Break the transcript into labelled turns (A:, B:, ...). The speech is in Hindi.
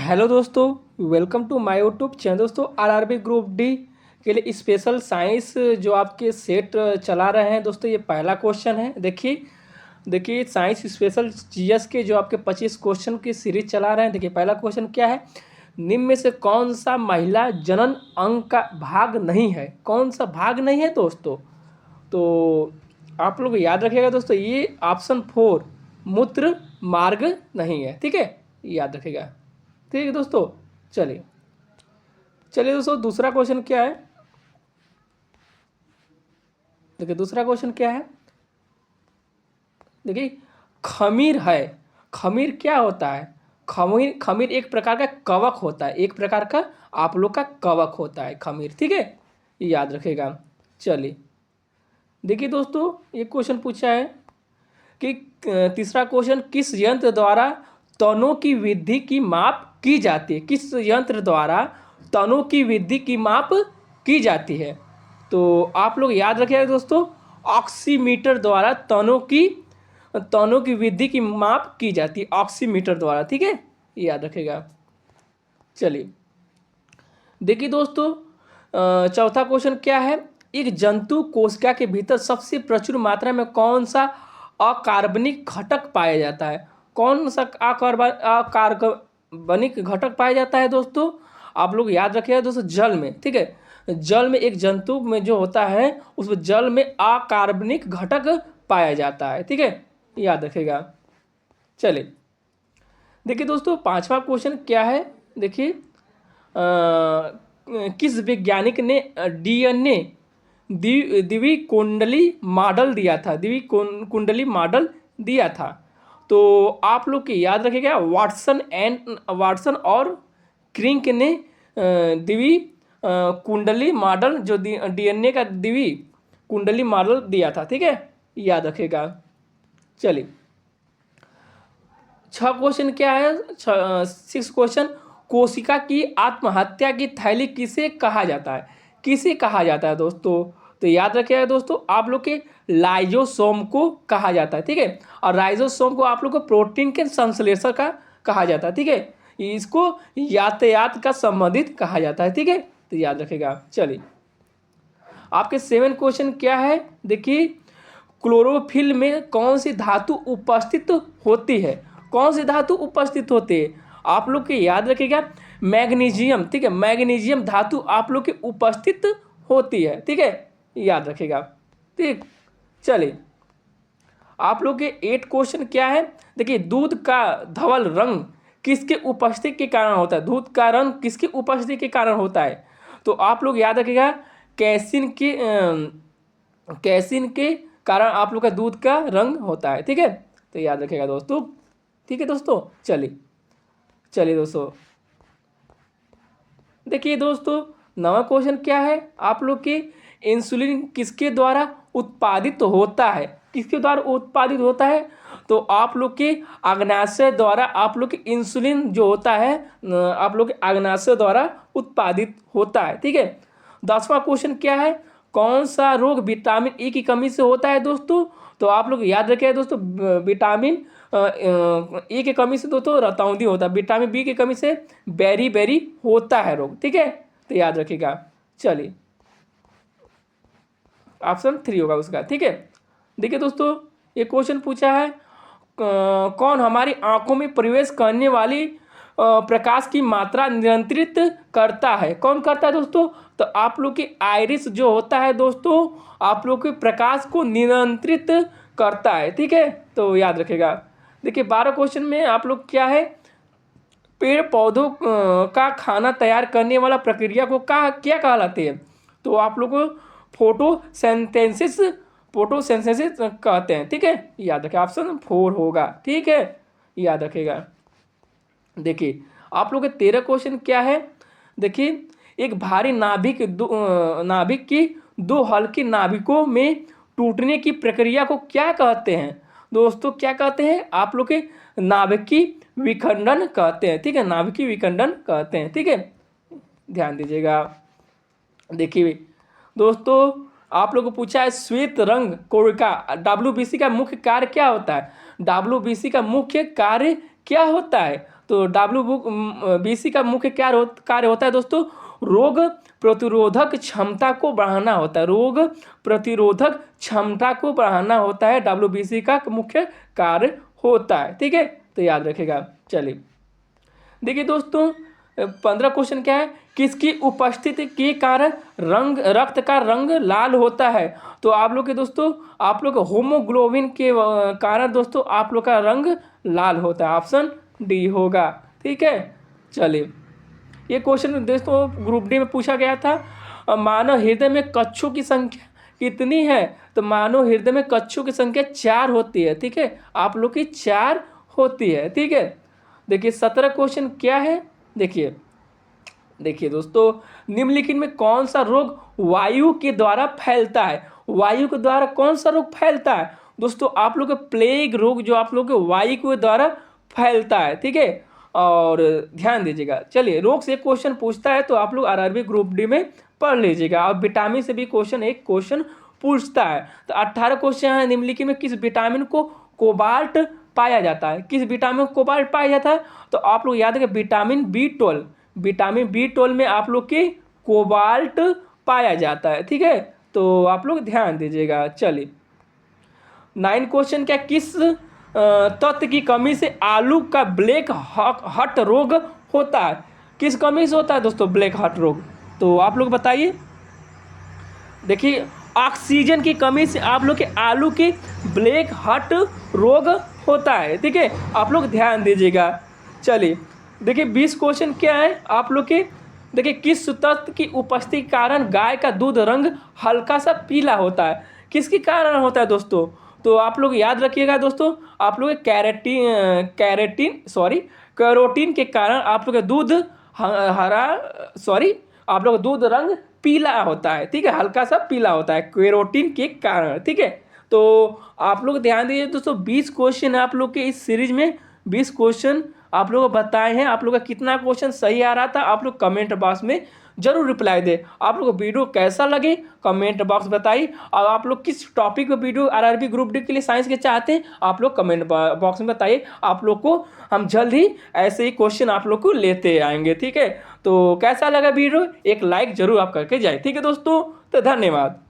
A: हेलो दोस्तों, welcome to my YouTube channel. दोस्तों आरआरबी ग्रुप डी के लिए स्पेशल साइंस जो आपके सेट चला रहे हैं दोस्तों, ये पहला क्वेश्चन है। देखिए देखिए साइंस स्पेशल जीएस के जो आपके 25 क्वेश्चन की सीरीज चला रहे हैं। देखिए पहला क्वेश्चन क्या है, निम्न में से कौन सा महिला जनन अंग का भाग नहीं है? कौन सा भाग नहीं है दोस्तों? तो आप लोग याद रखिएगा दोस्तों, ये ऑप्शन 4 मूत्र मार्ग नहीं है। ठीक है, याद रखिएगा। ठीक है दोस्तों, चलिए चलिए दोस्तों, दूसरा क्वेश्चन क्या है। देखिए दूसरा क्वेश्चन क्या है, देखिए खमीर है। खमीर क्या होता है? खमीर खमीर एक प्रकार का कवक होता है, एक प्रकार का आप लोग का कवक होता है खमीर। ठीक है, ये याद रखिएगा। चलिए देखिए दोस्तों, ये क्वेश्चन पूछा है कि तीसरा क्वेश्चन, किस यंत्र द्वारा तनों की वृद्धि की माप की जाती है? किस यंत्र द्वारा तनों की वृद्धि की माप की जाती है? तो आप लोग याद रखिएगा दोस्तों, ऑक्सीमीटर द्वारा तनों की वृद्धि की माप की जाती है, ऑक्सीमीटर द्वारा। ठीक है, याद रखिएगा। चलिए देखिए दोस्तों, चौथा क्वेश्चन क्या है, एक जंतु कोशिका के भीतर सबसे प्रचुर मात्रा में कौन सा अकार्बनिक घटक पाया जाता है? कौन सा अकार्बनिक घटक पाया जाता है दोस्तों? आप लोग याद रखिएगा दोस्तों, जल में। ठीक है, जल में एक जंतु में जो होता है उसमें जल में अकार्बनिक घटक पाया जाता है। ठीक है, याद रखिएगा। चलिए देखिए दोस्तों, पांचवा क्वेश्चन क्या है, देखिए किस वैज्ञानिक ने डीएनए द्विकुंडली मॉडल दिया था? द्विकुंडली मॉडल दिया था। तो आप लोग की याद रखिएगा, वाटसन और क्रिंक ने द्वि कुंडली मॉडल जो डीएनए का द्वि कुंडली मॉडल दिया था। ठीक है, याद रखिएगा। चलिए 6 क्वेश्चन क्या है, 6 क्वेश्चन, कोशिका की आत्महत्या की थैली किसे कहा जाता है? किसे कहा जाता है दोस्तों? तो याद रखिएगा दोस्तों, आप लोग के लाइजोसोम को कहा जाता है। ठीक है, और राइजोसोम को आप लोग को प्रोटीन के संश्लेषण का कहा जाता है। ठीक है, इसको यातायात का संबंधित कहा जाता है। ठीक है, तो याद रखिएगा। चलिए आपके 7 क्वेश्चन क्या है, देखिए क्लोरोफिल में कौन सी धातु उपस्थित होती है? कौन सी धातु उपस्थित होती है? आप लोग के याद रखिएगा, मैग्नीशियम। ठीक है, मैग्नीशियम धातु आप लोग की उपस्थित होती है। ठीक है, याद रखिएगा। ठीक, चलिए आप लोग के 8 क्वेश्चन क्या है, देखिए दूध का धवल रंग किसके उपस्थिति के कारण होता है? दूध का रंग किसकी उपस्थिति के कारण होता है? तो आप लोग याद रखिएगा, कैसिन के कारण आप लोग का दूध का रंग होता है। ठीक है, तो याद रखिएगा दोस्तों। ठीक है दोस्तों, चलिए चलिए दोस्तों, देखिए दोस्तों 9वां क्वेश्चन क्या है, आप लोग के इंसुलिन किसके द्वारा उत्पादित होता है? किसके द्वारा उत्पादित होता है? तो आप लोग के अग्नाशय द्वारा आप लोग के इंसुलिन जो होता है आप लोग के अग्नाशय द्वारा उत्पादित होता है। ठीक है, 10वां क्वेश्चन क्या है, कौन सा रोग विटामिन ई की कमी से होता है दोस्तों? तो आप लोग याद रखिए दोस्तों, विटामिन ए की कमी से दोस्तों रतौंधी होता है, विटामिन बी की कमी से बेरी बेरी होता है रोग। ठीक है, तो याद रखिएगा। चलिए ऑप्शन 3 होगा उसका। ठीक है, देखिए दोस्तों, ये क्वेश्चन पूछा है, कौन हमारी आंखों में प्रवेश करने वाली प्रकाश की मात्रा नियंत्रित करता है? कौन करता है दोस्तों? तो आप लोग की आइरिस जो होता है दोस्तों, आप लोग के प्रकाश को नियंत्रित करता है। ठीक है, तो याद रखिएगा। देखिए 12 क्वेश्चन में आप लोग क्या है, पेड़ पौधों का खाना तैयार करने वाला प्रक्रिया को क्या कहलाते हैं? तो आप लोग को फोटोसिंथेसिस फोटोसिंथेसिस कहते हैं। ठीक है, याद रखें, ऑप्शन 4 होगा। ठीक है, याद रखेगा। देखिए आप लोग के 13 क्वेश्चन क्या है, देखिए एक भारी नाभिक की 2 हल्की नाभिकों में टूटने की प्रक्रिया को क्या कहते हैं दोस्तों? क्या कहते हैं? आप लोग के नाभिकी विखंडन कहते हैं। ठीक है, नाभिकी विखंडन कहते हैं। ठीक है, ध्यान दीजिएगा। देखिए दोस्तों, आप लोगों को पूछा है श्वेत रंग कोशिका डब्ल्यूबीसी का मुख्य कार्य क्या होता है? डब्ल्यूबीसी का मुख्य कार्य क्या होता है? तो WBC का मुख्य कार्य होता है दोस्तों, रोग प्रतिरोधक क्षमता को बढ़ाना होता है। रोग प्रतिरोधक क्षमता को बढ़ाना होता है, WBC का मुख्य कार्य होता है। ठीक है, तो याद रखेगा। चलिए देखिए दोस्तों, 15 क्वेश्चन क्या है, किसकी उपस्थिति के कारण रक्त का रंग लाल होता है। तो आप लोग के दोस्तों, आप लोग होमोग्लोबिन के कारण दोस्तों आप लोग का रंग लाल होता है। ऑप्शन डी होगा। ठीक है, चलिए ये क्वेश्चन दोस्तों ग्रुप डी में पूछा गया था। मानव हृदय में कच्छों की संख्या कितनी है। तो मानव हृदय में कच्छों की संख्या 4 होती है। ठीक है, आप लोग की 4 होती है। ठीक है, देखिए 17 क्वेश्चन क्या है, देखिए दोस्तों, निम्नलिखित में कौन सा रोग वायु के द्वारा फैलता है। वायु के द्वारा कौन सा रोग फैलता है दोस्तों, आप लोग के प्लेग रोग जो आप लोग के वायु के द्वारा फैलता है। ठीक है, और ध्यान दीजिएगा। चलिए रोग से क्वेश्चन पूछता है तो आप लोग आरआरबी ग्रुप डी में पढ़ लीजिएगा। और विटामिन से भी एक क्वेश्चन पूछता है। तो 18 क्वेश्चन है, निम्नलिखित में किस विटामिन को कोबाल्ट पाया जाता है। किस विटामिन को कोबाल्ट पाया जाता है, तो आप लोग याद रखें विटामिन B12। विटामिन B12 में आप लोग के कोबाल्ट पाया जाता है। ठीक है, तो आप लोग ध्यान दीजिएगा। चलिए 9 क्वेश्चन क्या, किस तत्व की कमी से आलू का ब्लैक हट रोग होता है। किस कमी से होता है दोस्तों ब्लैक हट रोग, तो आप लोग बताइए। देखिए ऑक्सीजन की कमी से आप लोग के आलू के ब्लैक हट रोग होता है। ठीक है, आप लोग ध्यान दीजिएगा। चलिए देखिए 20 क्वेश्चन क्या है आप लोग के, देखिए किस तत्व की उपस्थिति के कारण गाय का दूध रंग हल्का सा पीला होता है। किसके कारण होता है दोस्तों, तो आप लोग याद रखिएगा दोस्तों, आप लोग कैरोटीन के कारण आप लोग का दूध आप लोग दूध रंग पीला होता है। ठीक है, हल्का सा पीला होता है कैरोटीन के कारण। ठीक है, तो आप लोग ध्यान दीजिए दोस्तों, 20 क्वेश्चन आप लोग के इस सीरीज में 20 क्वेश्चन आप लोग को बताए हैं। आप लोग का कितना क्वेश्चन सही आ रहा था आप लोग कमेंट बॉक्स में जरूर रिप्लाई दे। आप लोग को वीडियो कैसा लगे कमेंट बॉक्स बताइए। और आप लोग किस टॉपिक पे वीडियो आरआरबी ग्रुप डी के लिए साइंस के चाहते हैं आप लोग कमेंट बॉक्स में बताइए। आप लोग को हम जल्द ही ऐसे ही क्वेश्चन आप लोग को लेते आएंगे। ठीक है, तो कैसा लगा वीडियो, एक लाइक जरूर आप करके जाए। ठीक है दोस्तों, तो धन्यवाद।